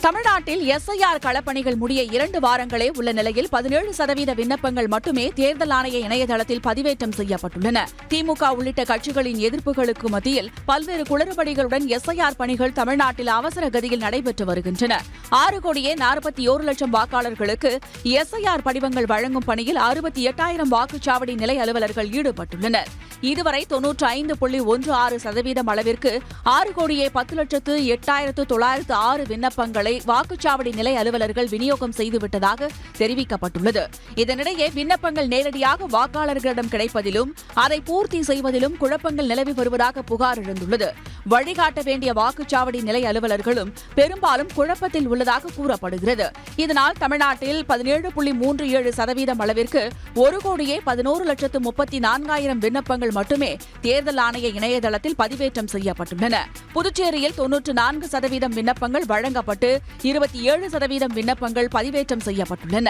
தமிழ்நாட்டில் எஸ்ஐஆர் களப்பணிகள் முடிய 2 வாரங்களே உள்ள நிலையில் 17% விண்ணப்பங்கள் மட்டுமே தேர்தல் ஆணைய இணையதளத்தில் பதிவேற்றம் செய்யப்பட்டுள்ளன. திமுக உள்ளிட்ட கட்சிகளின் எதிர்ப்புகளுக்கு மத்தியில் பல்வேறு குளறுபடிகளுடன் எஸ்ஐஆர் பணிகள் தமிழ்நாட்டில் அவசர கதியில் நடைபெற்று வருகின்றன. 6,41,00,000 வாக்காளர்களுக்கு எஸ்ஐஆர் படிவங்கள் வழங்கும் பணியில் 68,000 வாக்குச்சாவடி நிலை அலுவலர்கள் ஈடுபட்டுள்ளனர். இதுவரை 95.16% அளவிற்கு 6,10,08,906 விண்ணப்பங்களை வாக்குச்சாவடி நிலை அலுவலர்கள் விநியோகம் செய்துவிட்டதாக தெரிவிக்கப்பட்டுள்ளது. இதனிடையே விண்ணப்பங்கள் நேரடியாக வாக்காளர்களிடம் கிடைப்பதிலும் அதை பூர்த்தி செய்வதிலும் குழப்பங்கள் நிலவி வருவதாக புகார் எழுந்துள்ளது. வழிகாட்ட வேண்டிய வாக்குச்சாவடி நிலை அலுவலர்களும் பெரும்பாலும் குழப்பத்தில் உள்ளதாக கூறப்படுகிறது. இதனால் தமிழ்நாட்டில் 17.37% அளவிற்கு 1,11,34,000 விண்ணப்பங்கள் மட்டுமே தேர்தல் ஆணைய இணையதளத்தில் பதிவேற்றம் செய்யப்பட்டுள்ளன. புதுச்சேரியில் 94% விண்ணப்பங்கள் வழங்கப்பட்டு 27% விண்ணப்பங்கள் பதிவேற்றம் செய்யப்பட்டுள்ளன.